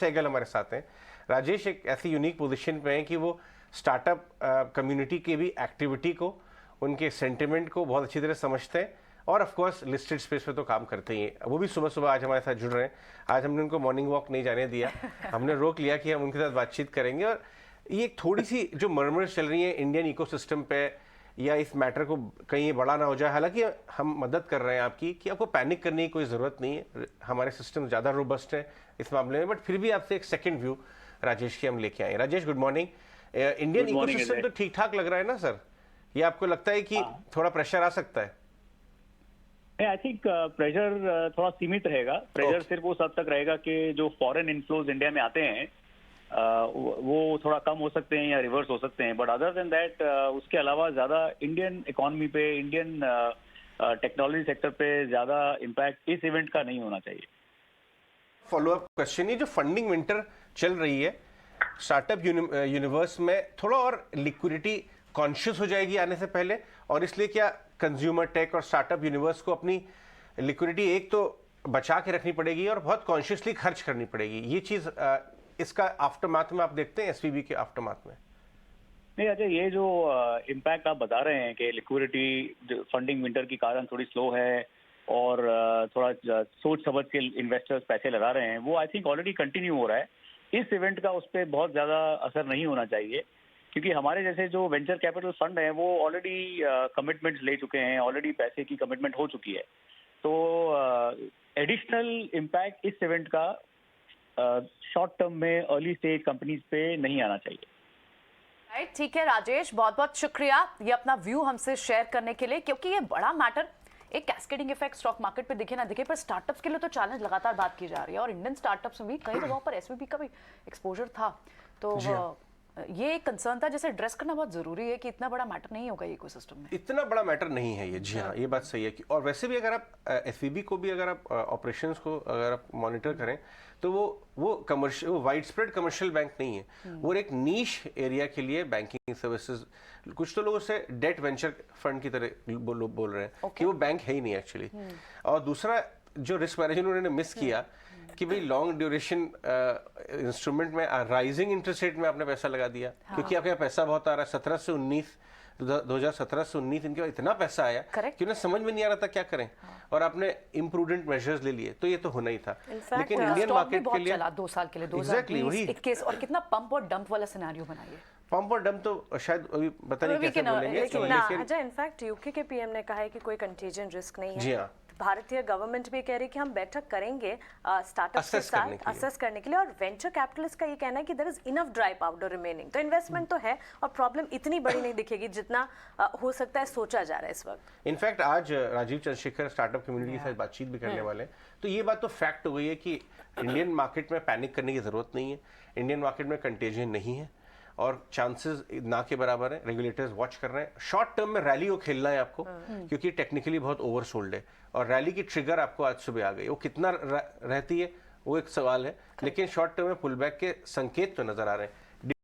सहगल हमारे साथ हैं। राजेश एक ऐसी यूनिक पोजीशन पे हैं कि वो स्टार्टअप कम्युनिटी की भी एक्टिविटी को, उनके सेंटिमेंट को बहुत अच्छी तरह समझते हैं और ऑफ कोर्स लिस्टेड स्पेस पे तो काम करते ही हैं। वो भी सुबह सुबह आज हमारे साथ जुड़ रहे हैं। आज हमने उनको मॉर्निंग वॉक नहीं जाने दिया, हमने रोक लिया कि हम उनके साथ बातचीत करेंगे। और ये थोड़ी सी जो मर्मर्स चल रही है इंडियन इकोसिस्टम पे या इस मैटर को कहीं ये बड़ा ना हो जाए, हालांकि हम मदद कर रहे हैं आपकी कि आपको पैनिक करने की कोई ज़रूरत नहीं है, हमारे सिस्टम ज़्यादा रोबस्ट है इस मामले में। बट फिर भी आपसे एक सेकंड व्यू राजेश की हम लेके आए। Rajesh good morning. Indian ecosystem तो ठीक ठाक लग रहा है ना सर, ये आपको लगता है कि थोड़ा प्रेशर आ सकता है? आई थिंक प्रेशर थोड़ा सीमित रहेगा। प्रेशर सिर्फ उस हद तक रहेगा कि जो फॉरेन इन्फ्लोज इंडिया में आते हैं वो थोड़ा कम हो सकते हैं या रिवर्स हो सकते हैं। बट अदर देन दैट उसके अलावा ज्यादा इंडियन इकोनॉमी पे, इंडियन टेक्नोलॉजी सेक्टर पे ज्यादा इम्पैक्ट इस इवेंट का नहीं होना चाहिए। फॉलोअप क्वेश्चन, ये जो फंडिंग विंटर चल रही है स्टार्टअप यूनिवर्स में, थोड़ा और लिक्विडिटी कॉन्शियस हो जाएगी आने से पहले, और इसलिए क्या कंज्यूमर टेक और स्टार्टअप यूनिवर्स को अपनी लिक्विडिटी एक तो बचा के रखनी पड़ेगी और बहुत कॉन्शियसली खर्च करनी पड़ेगी? ये चीज इसका आफ्टरमाथ में आप देखते हैं, एसवीबी के आफ्टरमाथ में? नहीं अजय, ये जो इम्पैक्ट आप बता रहे हैं कि लिक्विडिटी फंडिंग विंटर के कारण थोड़ी स्लो है और थोड़ा सोच समझ के इन्वेस्टर्स पैसे लगा रहे हैं, वो आई थिंक ऑलरेडी कंटिन्यू हो रहा है। इस इवेंट का उस पर बहुत ज्यादा असर नहीं होना चाहिए, क्योंकि हमारे जैसे जो वेंचर कैपिटल फंड है वो ऑलरेडी कमिटमेंट्स ले चुके हैं, ऑलरेडी पैसे की कमिटमेंट हो चुकी है। तो एडिशनल इम्पैक्ट इस इवेंट का शॉर्ट टर्म में अर्ली स्टेज कंपनीज पे नहीं आना चाहिए। राइट, ठीक है राजेश, बहुत बहुत शुक्रिया ये अपना व्यू हमसे शेयर करने के लिए, क्योंकि ये बड़ा मैटर एक कैस्केडिंग इफेक्ट स्टॉक मार्केट पे दिखे ना दिखे, पर स्टार्टअप्स के लिए तो चैलेंज लगातार बात की जा रही है और इंडियन स्टार्टअप्स में भी कई जगहों पर एसवीबी का भी एक्सपोजर था। तो ये एक कंसर्न था जिसे एड्रेस करना बहुत जरूरी है कि इतना बड़ा मैटर नहीं होगा ये इकोसिस्टम में। इतना बड़ा मैटर नहीं है ये, जी हाँ, ये बात सही है कि, और वैसे भी अगर आप एसवीबी को भी अगर आप ऑपरेशंस को अगर आप मॉनिटर करें तो वो कमर्शियल, वो वाइड स्प्रेड कमर्शियल बैंक नहीं है, वो एक नीश एरिया के लिए बैंकिंग सर्विसेज। कुछ तो लोग उसे डेट वेंचर फंड की तरह बोल रहे हैं कि वो बैंक है ही नहीं एक्चुअली। और दूसरा जो रिस्क मैनेजमेंट उन्होंने मिस किया कि भाई लॉन्ग ड्यूरेशन इंस्ट्रूमेंट में राइजिंग इंटरेस्ट रेट में आपने पैसा लगा दिया, क्योंकि आपके यहाँ पैसा बहुत आ रहा है। 2017 से 19 इनके पास इतना पैसा आया कि उन्हें समझ में नहीं आ रहा था क्या करें, और आपने इम्प्रूडेंट मेजर्स ले लिए, तो ये तो होना ही था। लेकिन इंडियन मार्केट के लिए 2 साल के लिए 2021 और कितना पंप और डंप वाला सिनेरियो बनाइए। पंप और डंप तो शायद अभी पता नहीं कैसे बोलेंगे, लेकिन इनफैक्ट यूके के पीएम ने कहा है कि कोई कंटेजन रिस्क नहीं है। जी हाँ, भारतीय गवर्नमेंट भी कह रही है कि हम बैठक करेंगे स्टार्टअप के साथ असेस करने के लिए, और वेंचर कैपिटलिस्ट का ये कहना है कि there is enough dry powder remaining. तो इन्वेस्टमेंट तो है और प्रॉब्लम इतनी बड़ी नहीं दिखेगी जितना हो सकता है सोचा जा रहा है इस वक्त। इनफैक्ट आज राजीव चंद्रशेखर स्टार्टअप कम्युनिटी के साथ बातचीत भी करने वाले हैं, तो ये बात तो फैक्ट हो गई है कि इंडियन मार्केट में पैनिक करने की जरूरत नहीं है, इंडियन मार्केट में कंटेजियन नहीं है और चांसेस ना के बराबर है। रेगुलेटर्स वॉच कर रहे हैं। शॉर्ट टर्म में रैली को खेलना है आपको, क्योंकि टेक्निकली बहुत ओवरसोल्ड है, और रैली की ट्रिगर आपको आज सुबह आ गई। वो कितना रहती है वो एक सवाल है, लेकिन शॉर्ट टर्म में पुल बैक के संकेत तो नजर आ रहे हैं।